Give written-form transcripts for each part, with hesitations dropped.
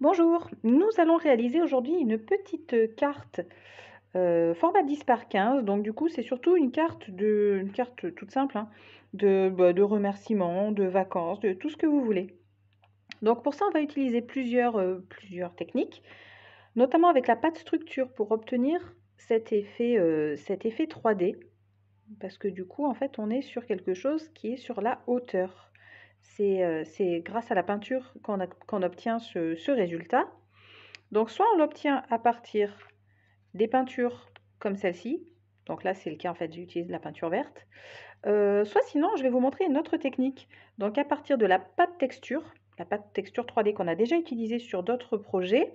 Bonjour, nous allons réaliser aujourd'hui une petite carte format 10 par 15. Donc du coup, c'est surtout une carte toute simple, hein, de remerciements, de vacances, de tout ce que vous voulez. Donc pour ça, on va utiliser plusieurs techniques, notamment avec la pâte structure pour obtenir cet effet 3D. Parce que du coup, en fait, on est sur quelque chose qui est sur la hauteur. C'est grâce à la peinture qu'on obtient ce résultat. Donc soit on l'obtient à partir des peintures comme celle-ci, donc là c'est le cas en fait, j'utilise la peinture verte, soit sinon je vais vous montrer une autre technique, donc à partir de la pâte texture 3D qu'on a déjà utilisée sur d'autres projets,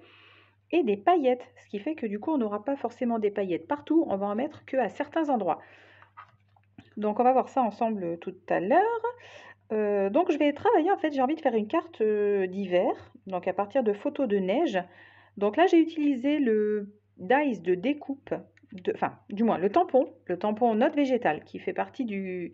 et des paillettes, ce qui fait que du coup on n'aura pas forcément des paillettes partout, on va en mettre que à certains endroits. Donc on va voir ça ensemble tout à l'heure. Donc je vais travailler, en fait j'ai envie de faire une carte d'hiver, donc à partir de photos de neige. Donc là, j'ai utilisé le dies de découpe, enfin, du moins le tampon note végétale qui fait partie du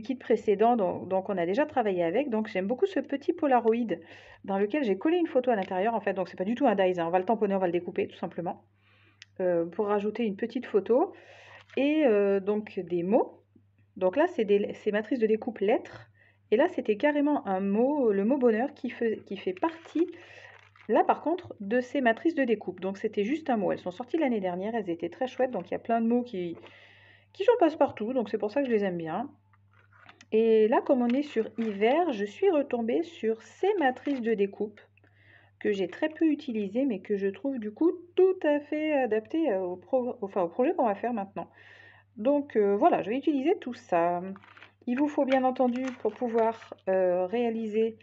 kit précédent, donc on a déjà travaillé avec. Donc j'aime beaucoup ce petit Polaroid dans lequel j'ai collé une photo à l'intérieur, en fait. Donc c'est pas du tout un dies, hein. On va le tamponner, on va le découper tout simplement pour rajouter une petite photo et donc des mots. Donc là, c'est matrice de découpe lettres. Et là, c'était carrément un mot, le mot bonheur qui fait partie. Là, par contre, de ces matrices de découpe, donc c'était juste un mot. Elles sont sorties l'année dernière, elles étaient très chouettes, donc il y a plein de mots qui sont passe-partout, donc c'est pour ça que je les aime bien. Et là, comme on est sur hiver, je suis retombée sur ces matrices de découpe que j'ai très peu utilisées, mais que je trouve du coup tout à fait adaptées au projet qu'on va faire maintenant. Donc voilà, je vais utiliser tout ça. Il vous faut bien entendu, pour pouvoir réaliser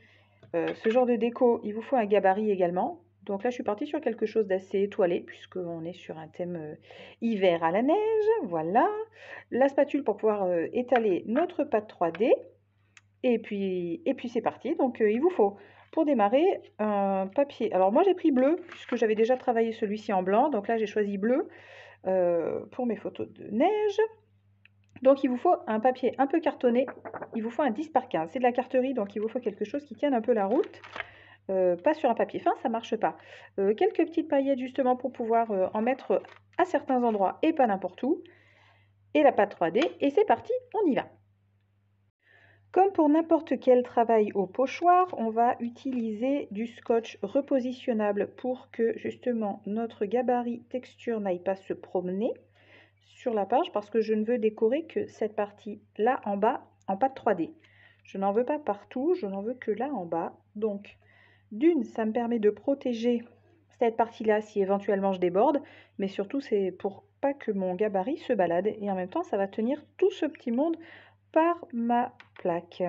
ce genre de déco, il vous faut un gabarit également. Donc là, je suis partie sur quelque chose d'assez étoilé, puisqu'on est sur un thème hiver à la neige. Voilà. La spatule pour pouvoir étaler notre pâte 3D. Et puis c'est parti. Donc il vous faut, pour démarrer, un papier. Alors moi, j'ai pris bleu, puisque j'avais déjà travaillé celui-ci en blanc. Donc là, j'ai choisi bleu pour mes photos de neige. Donc il vous faut un papier un peu cartonné. Il vous faut un 10 par 15. C'est de la carterie, donc il vous faut quelque chose qui tienne un peu la route. Pas sur un papier fin, ça marche pas. Quelques petites paillettes justement pour pouvoir en mettre à certains endroits et pas n'importe où. Et la pâte 3D, et c'est parti, on y va. Comme pour n'importe quel travail au pochoir, on va utiliser du scotch repositionnable pour que justement notre gabarit texture n'aille pas se promener sur la page, parce que je ne veux décorer que cette partie là en bas en pâte 3D. Je n'en veux pas partout, je n'en veux que là en bas. Donc d'une, ça me permet de protéger cette partie-là si éventuellement je déborde, mais surtout c'est pour pas que mon gabarit se balade, et en même temps ça va tenir tout ce petit monde par ma plaque.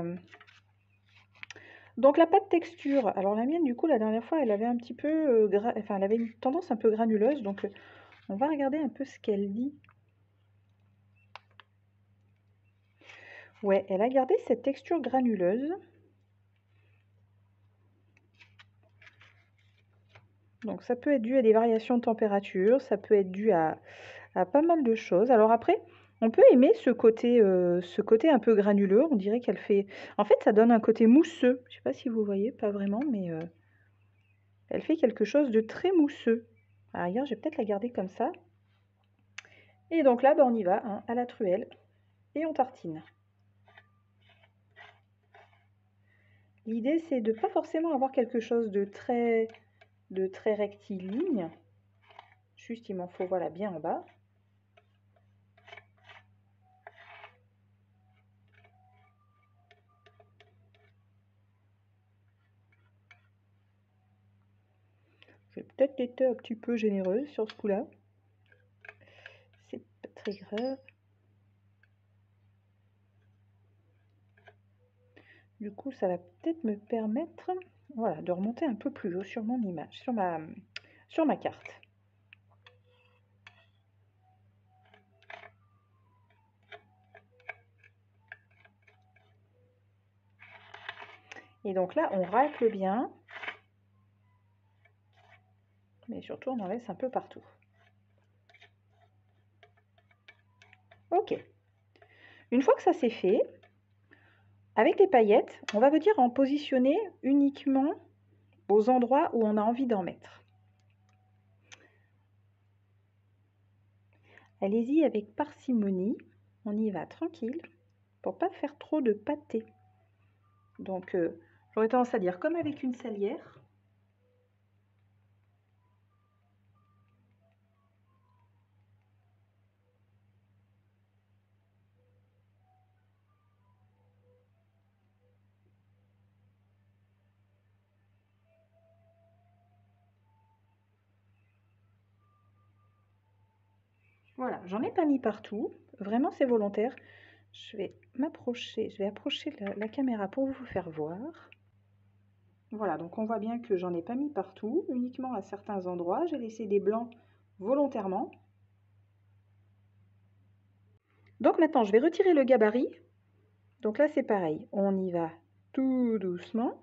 Donc la pâte texture, alors la mienne du coup la dernière fois elle avait un petit peu, elle avait une tendance un peu granuleuse, donc on va regarder un peu ce qu'elle dit. Ouais, elle a gardé cette texture granuleuse. Donc ça peut être dû à des variations de température, ça peut être dû à pas mal de choses. Alors après, on peut aimer ce côté un peu granuleux. On dirait qu'elle fait... En fait, ça donne un côté mousseux. Je ne sais pas si vous voyez, pas vraiment, mais elle fait quelque chose de très mousseux. À la rigueur, je vais peut-être la garder comme ça. Et donc là, on y va, hein, à la truelle, et on tartine. L'idée, c'est de ne pas forcément avoir quelque chose de très rectiligne. Juste, il m'en faut, voilà, bien en bas. J'ai peut-être été un petit peu généreuse sur ce coup-là. C'est pas très grave. Du coup, ça va peut-être me permettre, voilà, de remonter un peu plus haut sur mon image, sur ma carte. Et donc là, on racle bien, mais surtout on en laisse un peu partout. Ok. Une fois que ça c'est fait, avec les paillettes, on va venir en positionner uniquement aux endroits où on a envie d'en mettre. Allez-y avec parcimonie, on y va tranquille pour pas faire trop de pâté. Donc j'aurais tendance à dire comme avec une salière. Voilà, j'en ai pas mis partout, vraiment c'est volontaire. Je vais approcher la caméra pour vous faire voir. Voilà, donc on voit bien que j'en ai pas mis partout, uniquement à certains endroits. J'ai laissé des blancs volontairement. Donc maintenant, je vais retirer le gabarit. Donc là, c'est pareil, on y va tout doucement.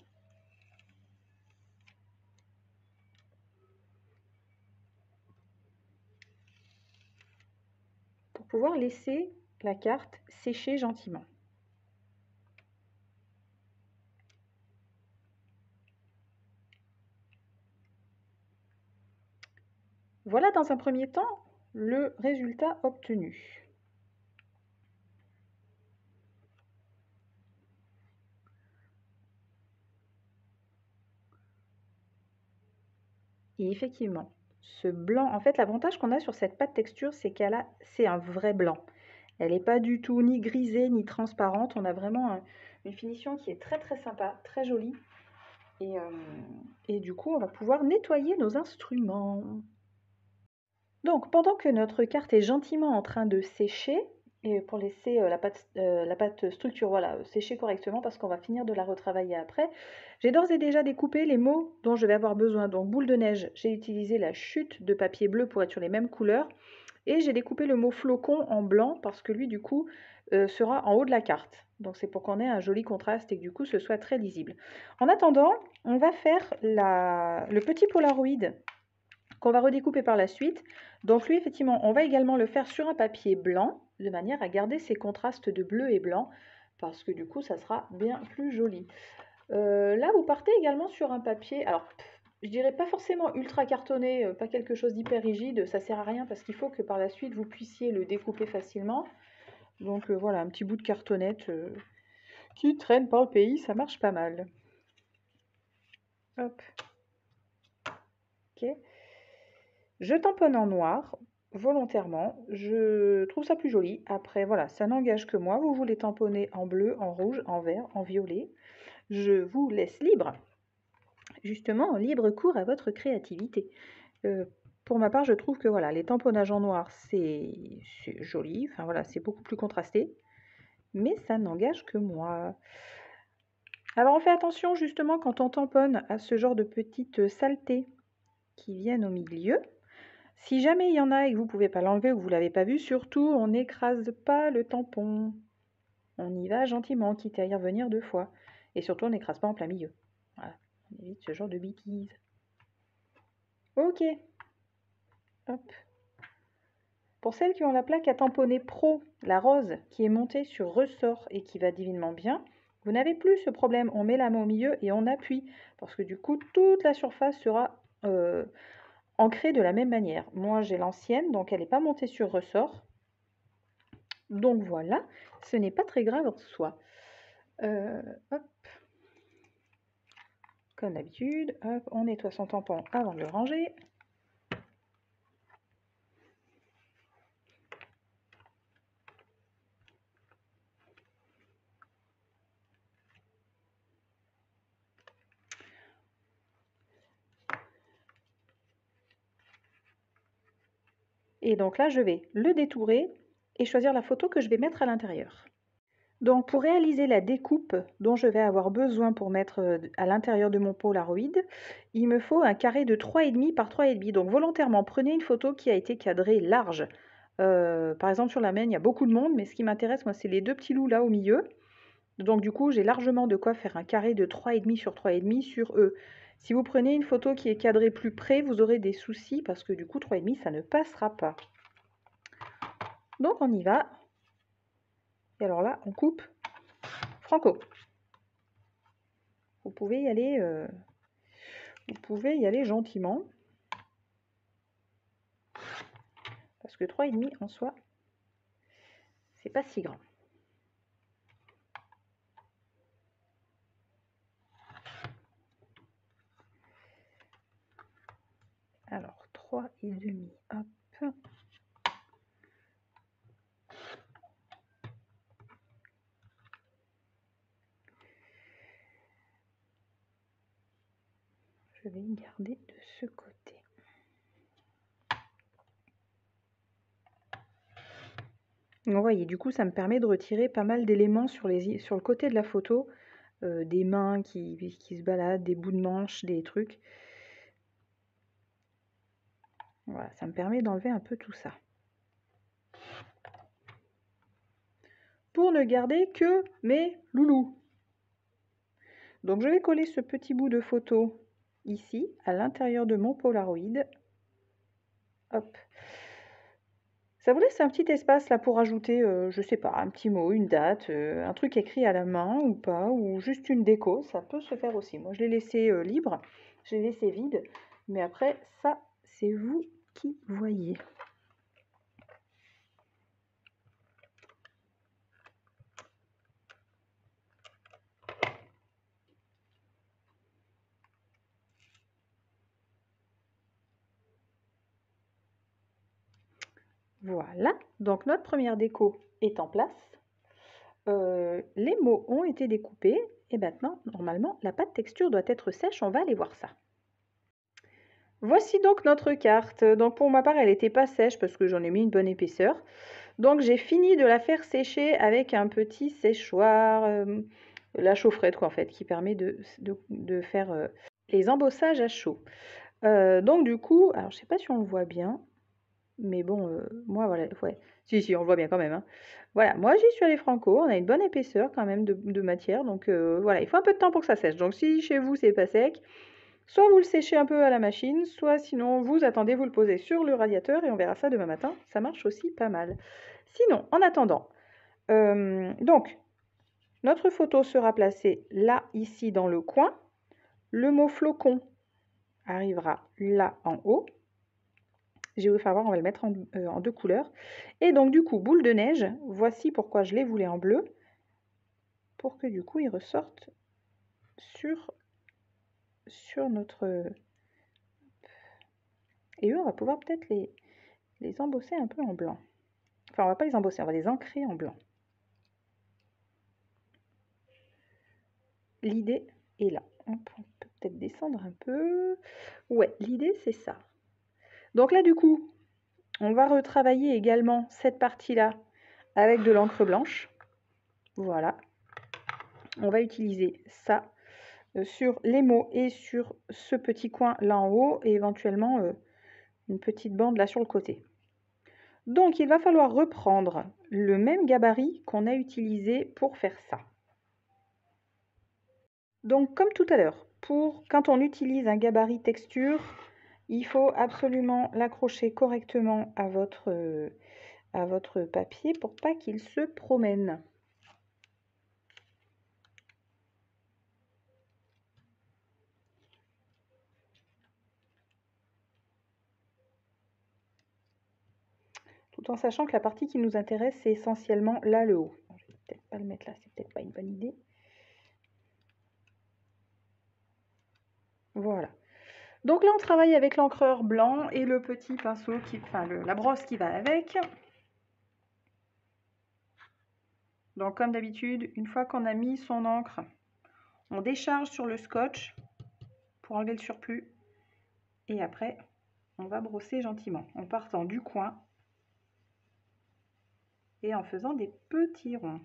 Pour pouvoir laisser la carte sécher gentiment. Voilà dans un premier temps le résultat obtenu. Et effectivement, ce blanc, en fait, l'avantage qu'on a sur cette pâte texture, c'est c'est un vrai blanc. Elle n'est pas du tout ni grisée ni transparente. On a vraiment une finition qui est très très sympa, très jolie. Et du coup, on va pouvoir nettoyer nos instruments. Donc, pendant que notre carte est gentiment en train de sécher, et pour laisser la pâte structure voilà, sécher correctement parce qu'on va finir de la retravailler après, j'ai d'ores et déjà découpé les mots dont je vais avoir besoin. Donc, boule de neige, j'ai utilisé la chute de papier bleu pour être sur les mêmes couleurs. Et j'ai découpé le mot flocon en blanc parce que lui, du coup, sera en haut de la carte. Donc, c'est pour qu'on ait un joli contraste et que du coup, ce soit très lisible. En attendant, on va faire le petit Polaroid qu'on va redécouper par la suite. Donc lui, effectivement, on va également le faire sur un papier blanc, de manière à garder ces contrastes de bleu et blanc, parce que du coup, ça sera bien plus joli. Là, vous partez également sur un papier, alors, je dirais pas forcément ultra cartonné, pas quelque chose d'hyper rigide, ça sert à rien, parce qu'il faut que par la suite, vous puissiez le découper facilement. Donc voilà, un petit bout de cartonnette qui traîne par le pays, ça marche pas mal. Hop. Ok. Je tamponne en noir, volontairement, je trouve ça plus joli. Après, voilà, ça n'engage que moi. Vous voulez tamponner en bleu, en rouge, en vert, en violet. Je vous laisse libre. Justement, libre cours à votre créativité. Pour ma part, je trouve que voilà, les tamponnages en noir, c'est joli. Enfin voilà, c'est beaucoup plus contrasté. Mais ça n'engage que moi. Alors on fait attention justement quand on tamponne à ce genre de petites saletés qui viennent au milieu. Si jamais il y en a et que vous ne pouvez pas l'enlever ou que vous ne l'avez pas vu, surtout, on n'écrase pas le tampon. On y va gentiment, quitte à y revenir 2 fois. Et surtout, on n'écrase pas en plein milieu. Voilà, on évite ce genre de bêtises. Ok. Hop. Pour celles qui ont la plaque à tamponner Pro, la rose, qui est montée sur ressort et qui va divinement bien, vous n'avez plus ce problème. On met la main au milieu et on appuie. Parce que du coup, toute la surface sera ancrée de la même manière. Moi, j'ai l'ancienne, donc elle n'est pas montée sur ressort. Donc voilà, ce n'est pas très grave en soi. Hop. Comme d'habitude, on nettoie son tampon avant de le ranger. Et donc là, je vais le détourer et choisir la photo que je vais mettre à l'intérieur. Donc pour réaliser la découpe dont je vais avoir besoin pour mettre à l'intérieur de mon Polaroid, il me faut un carré de 3,5 par 3,5. Donc volontairement, prenez une photo qui a été cadrée large. Par exemple sur la mienne, il y a beaucoup de monde, mais ce qui m'intéresse, moi, c'est les 2 petits loups là au milieu. Donc du coup, j'ai largement de quoi faire un carré de 3,5 sur 3,5 sur eux. Si vous prenez une photo qui est cadrée plus près, vous aurez des soucis parce que du coup, 3,5, ça ne passera pas. Donc on y va. Et alors là, on coupe franco. Vous pouvez y aller vous pouvez y aller gentiment. Parce que 3,5 en soi, c'est pas si grand. Alors, 3,5, hop. Je vais garder de ce côté. Donc, vous voyez, du coup, ça me permet de retirer pas mal d'éléments sur le côté de la photo. Des mains qui se baladent, des bouts de manches, des trucs. Voilà, ça me permet d'enlever un peu tout ça. Pour ne garder que mes loulous. Donc je vais coller ce petit bout de photo ici, à l'intérieur de mon Polaroid. Hop. Ça vous laisse un petit espace là pour ajouter, je sais pas, un petit mot, une date, un truc écrit à la main ou pas, ou juste une déco, ça peut se faire aussi. Moi je l'ai laissé libre, je l'ai laissé vide, mais après ça c'est vous qui voyez. Voilà, donc notre première déco est en place. Les mots ont été découpés et maintenant, normalement, la pâte texture doit être sèche. On va aller voir ça. Voici donc notre carte. Donc pour ma part, elle n'était pas sèche parce que j'en ai mis une bonne épaisseur. Donc j'ai fini de la faire sécher avec un petit séchoir, la chaufferette quoi en fait, qui permet de faire les embossages à chaud. Donc du coup, alors je sais pas si on le voit bien, mais bon, moi voilà, ouais, si on le voit bien quand même, hein. Voilà, moi j'y suis allée franco, on a une bonne épaisseur quand même de matière, donc voilà, il faut un peu de temps pour que ça sèche. Donc si chez vous c'est pas sec, soit vous le séchez un peu à la machine, soit sinon vous attendez, vous le posez sur le radiateur et on verra ça demain matin, ça marche aussi pas mal. Sinon, en attendant, donc notre photo sera placée là, ici dans le coin, le mot flocon arrivera là en haut. J'ai voulu faire voir, on va le mettre en deux couleurs. Et donc du coup, boule de neige, voici pourquoi je les voulais en bleu, pour que du coup ils ressortent sur notre... Et eux, on va pouvoir peut-être les embosser un peu en blanc. Enfin, on va pas les embosser, on va les ancrer en blanc. L'idée est là. On peut peut-être descendre un peu. Ouais, l'idée c'est ça. Donc là du coup, on va retravailler également cette partie-là avec de l'encre blanche. Voilà. On va utiliser ça sur les mots et sur ce petit coin là en haut et éventuellement une petite bande là sur le côté. Donc il va falloir reprendre le même gabarit qu'on a utilisé pour faire ça. Donc comme tout à l'heure, quand on utilise un gabarit texture, il faut absolument l'accrocher correctement à votre papier pour pas qu'il se promène. Tout en sachant que la partie qui nous intéresse, c'est essentiellement là le haut. Je vais peut-être pas le mettre là, c'est peut-être pas une bonne idée. Voilà. Donc là, on travaille avec l'encreur blanc et le petit pinceau, la brosse qui va avec. Donc comme d'habitude, une fois qu'on a mis son encre, on décharge sur le scotch pour enlever le surplus. Et après, on va brosser gentiment en partant du coin et en faisant des petits ronds.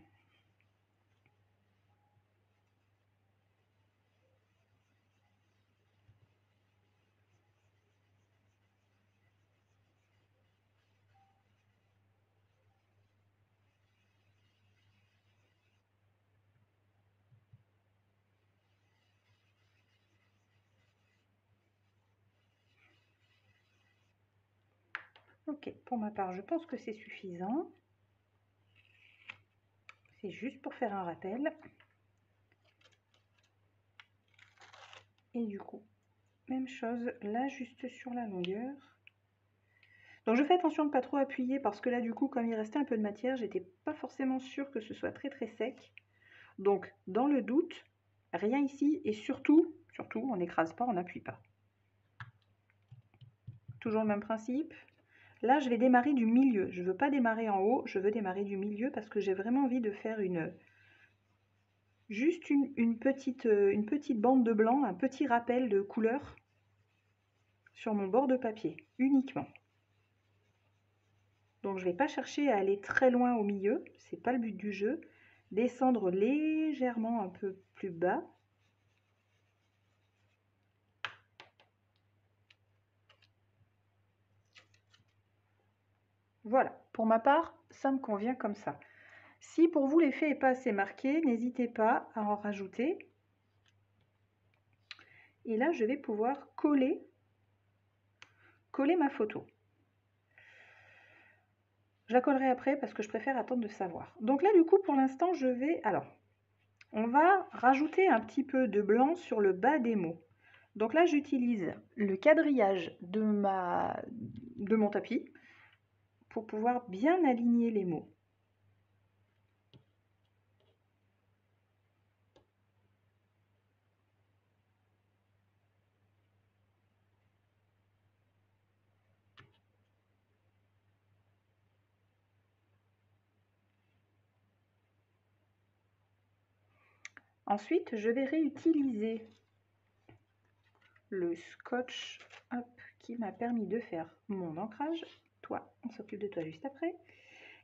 Ok, pour ma part, je pense que c'est suffisant. C'est juste pour faire un rappel. Et du coup, Même chose, là juste sur la longueur. Donc je fais attention de ne pas trop appuyer parce que là du coup comme il restait un peu de matière, j'étais pas forcément sûre que ce soit très très sec. Donc dans le doute, rien ici et surtout on n'écrase pas, on n'appuie pas. Toujours le même principe. Là je vais démarrer du milieu, je ne veux pas démarrer en haut, je veux démarrer du milieu parce que j'ai vraiment envie de faire juste une petite bande de blanc, un petit rappel de couleur sur mon bord de papier, uniquement. Donc je ne vais pas chercher à aller très loin au milieu, c'est pas le but du jeu. Descendre légèrement un peu plus bas. Voilà, pour ma part, ça me convient comme ça. Si pour vous l'effet n'est pas assez marqué, n'hésitez pas à en rajouter. Et là, je vais pouvoir coller ma photo. Je la collerai après parce que je préfère attendre de savoir. Donc là, du coup, pour l'instant, je vais... Alors, on va rajouter un petit peu de blanc sur le bas des mots. Donc là, j'utilise le quadrillage de mon tapis pour pouvoir bien aligner les mots. Ensuite, je vais réutiliser le scotch qui m'a permis de faire mon ancrage. Toi, on s'occupe de toi juste après.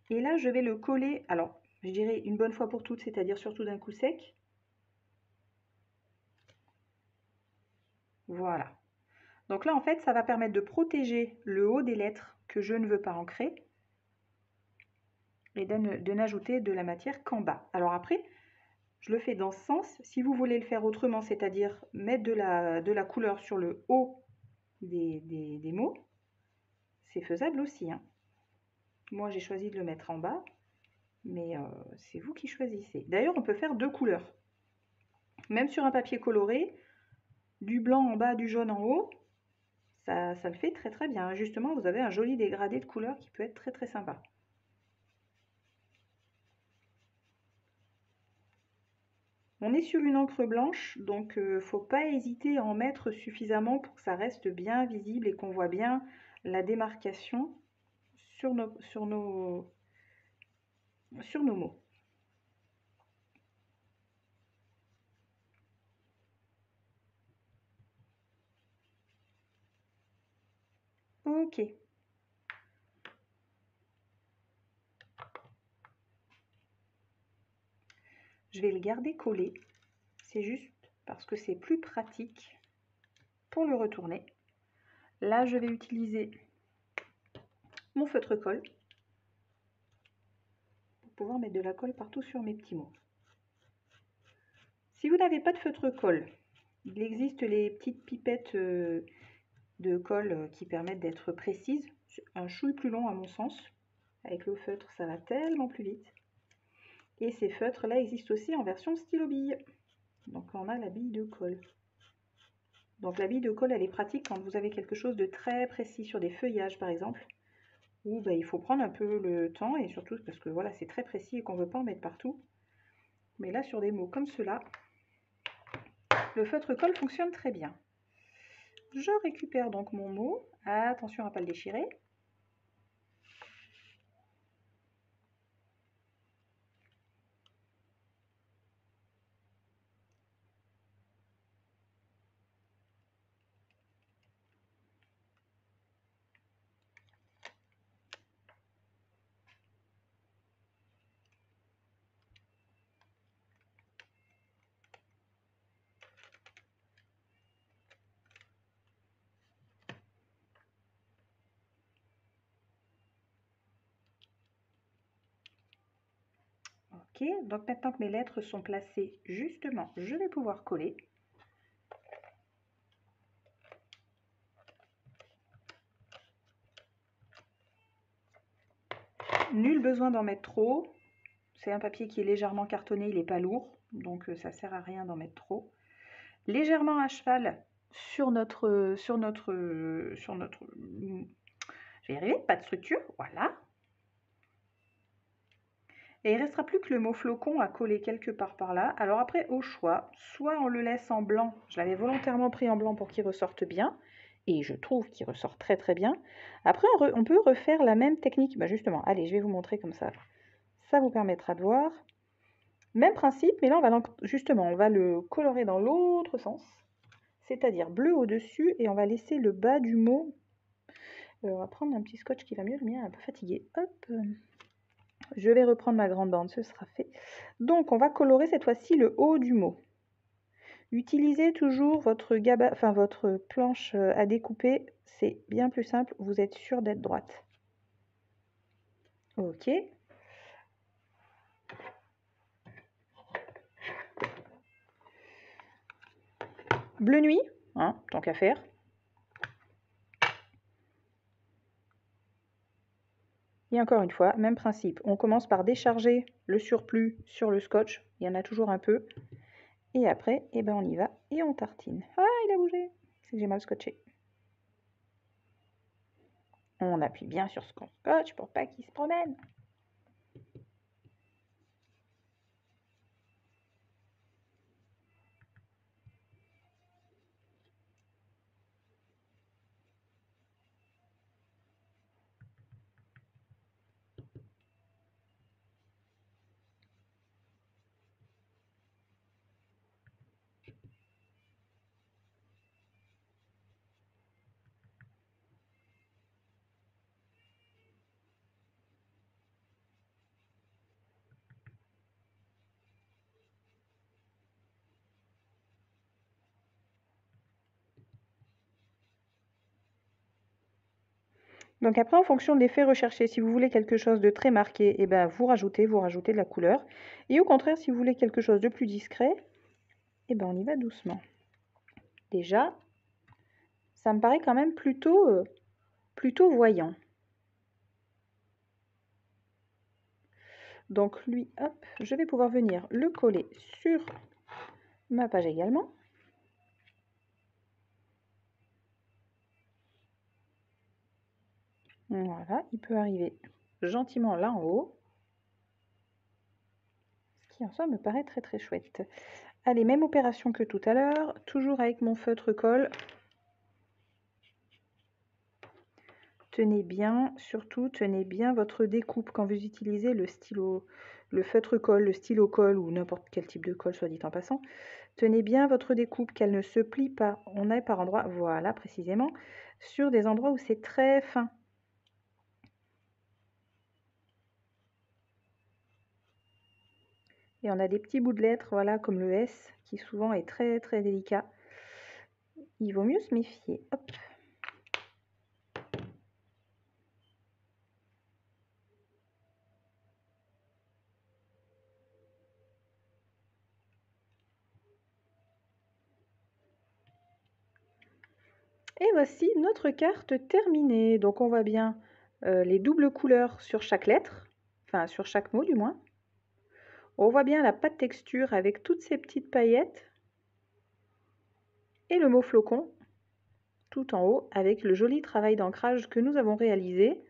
Et là, je vais le coller, alors, je dirais une bonne fois pour toutes, c'est-à-dire surtout d'un coup sec. Voilà. Donc là, en fait, ça va permettre de protéger le haut des lettres que je ne veux pas ancrer et de n'ajouter de la matière qu'en bas. Alors après, je le fais dans ce sens. Si vous voulez le faire autrement, c'est-à-dire mettre de la couleur sur le haut des mots, c'est faisable aussi, hein. Moi, j'ai choisi de le mettre en bas, mais c'est vous qui choisissez. D'ailleurs, on peut faire deux couleurs. Même sur un papier coloré, du blanc en bas, du jaune en haut, ça le fait très très bien. Justement, vous avez un joli dégradé de couleurs qui peut être très très sympa. On est sur une encre blanche, donc faut pas hésiter à en mettre suffisamment pour que ça reste bien visible et qu'on voit bien la démarcation sur nos mots. Ok. Je vais le garder collé. C'est juste parce que c'est plus pratique pour le retourner. Là, je vais utiliser mon feutre colle pour pouvoir mettre de la colle partout sur mes petits mots. Si vous n'avez pas de feutre colle, il existe les petites pipettes de colle qui permettent d'être précises. Un chouille plus long à mon sens. Avec le feutre, ça va tellement plus vite. Et ces feutres-là existent aussi en version stylo bille. Donc on a la bille de colle. Donc la bille de colle, elle est pratique quand vous avez quelque chose de très précis sur des feuillages par exemple, où il faut prendre un peu le temps et surtout parce que voilà, c'est très précis et qu'on ne veut pas en mettre partout. Mais là, sur des mots comme ceux-là, le feutre colle fonctionne très bien. Je récupère donc mon mot. Attention à ne pas le déchirer. Ok, donc maintenant que mes lettres sont placées justement, je vais pouvoir coller. Nul besoin d'en mettre trop. C'est un papier qui est légèrement cartonné, il n'est pas lourd, donc ça ne sert à rien d'en mettre trop. Légèrement à cheval sur notre, je vais y arriver, pas de structure, voilà. Et il ne restera plus que le mot flocon à coller quelque part par là. Alors après, au choix, soit on le laisse en blanc, je l'avais volontairement pris en blanc pour qu'il ressorte bien, et je trouve qu'il ressort très très bien. Après, on peut refaire la même technique, bah justement, allez, je vais vous montrer comme ça. Ça vous permettra de voir. Même principe, mais là, justement, on va le colorer dans l'autre sens, c'est-à-dire bleu au-dessus, et on va laisser le bas du mot. On va prendre un petit scotch qui va mieux, le mien est un peu fatigué. Hop, je vais reprendre ma grande bande, ce sera fait. Donc, on va colorer cette fois-ci le haut du mot. Utilisez toujours votre votre planche à découper, c'est bien plus simple, vous êtes sûr d'être droite. Ok. Bleu nuit, hein, tant qu'à faire. Et encore une fois, même principe, on commence par décharger le surplus sur le scotch, il y en a toujours un peu. Et après, eh ben on y va et on tartine. Ah, il a bougé, c'est que j'ai mal scotché. On appuie bien sur ce scotch pour pas qu'il se promène. Donc après, en fonction de l'effet recherché, si vous voulez quelque chose de très marqué, eh ben vous rajoutez de la couleur. Et au contraire, si vous voulez quelque chose de plus discret, eh ben on y va doucement. Déjà, ça me paraît quand même plutôt voyant. Donc lui, hop, je vais pouvoir venir le coller sur ma page également. Voilà, il peut arriver gentiment là en haut. Ce qui en soi me paraît très très chouette. Allez, même opération que tout à l'heure, toujours avec mon feutre colle. Tenez bien, surtout tenez bien votre découpe quand vous utilisez le stylo, le feutre colle, le stylo colle ou n'importe quel type de colle, soit dit en passant. Tenez bien votre découpe, qu'elle ne se plie pas. On est par endroits, voilà précisément, sur des endroits où c'est très fin. Et on a des petits bouts de lettres, voilà, comme le S, qui souvent est très très délicat. Il vaut mieux se méfier. Hop. Et voici notre carte terminée. Donc on voit bien les doubles couleurs sur chaque lettre, enfin sur chaque mot du moins. On voit bien la pâte texture avec toutes ces petites paillettes. Et le mot flocon tout en haut avec le joli travail d'ancrage que nous avons réalisé.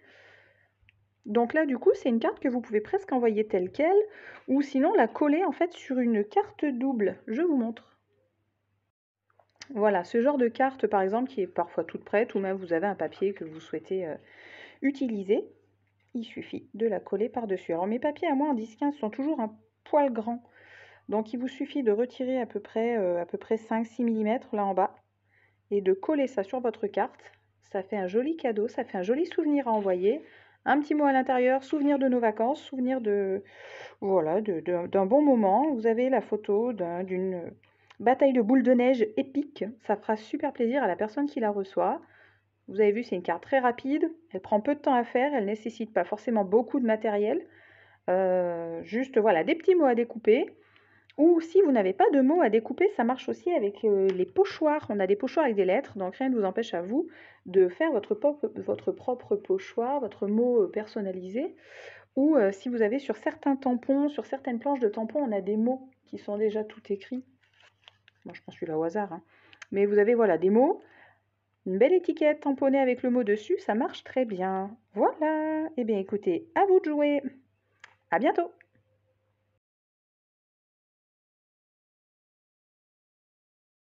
Donc là du coup c'est une carte que vous pouvez presque envoyer telle quelle ou sinon la coller en fait sur une carte double. Je vous montre. Voilà, ce genre de carte par exemple qui est parfois toute prête ou même vous avez un papier que vous souhaitez utiliser. Il suffit de la coller par-dessus. Alors mes papiers à moi en 10-15 sont toujours un poil grands. Donc il vous suffit de retirer à peu près 5-6 mm là en bas et de coller ça sur votre carte. Ça fait un joli cadeau, ça fait un joli souvenir à envoyer. Un petit mot à l'intérieur, souvenir de nos vacances, souvenir de voilà, d'un bon moment. Vous avez la photo d'une bataille de boules de neige épique. Ça fera super plaisir à la personne qui la reçoit. Vous avez vu, c'est une carte très rapide. Elle prend peu de temps à faire. Elle ne nécessite pas forcément beaucoup de matériel. Juste voilà, des petits mots à découper. Ou si vous n'avez pas de mots à découper, ça marche aussi avec les pochoirs. On a des pochoirs avec des lettres, donc rien ne vous empêche à vous de faire votre propre pochoir, votre mot personnalisé. Ou si vous avez sur certains tampons, sur certaines planches de tampons, on a des mots qui sont déjà tout écrits. Moi, je prends celui-là au hasard, hein. Mais vous avez voilà des mots, une belle étiquette tamponnée avec le mot dessus, ça marche très bien. Voilà. Eh bien écoutez, à vous de jouer. À bientôt.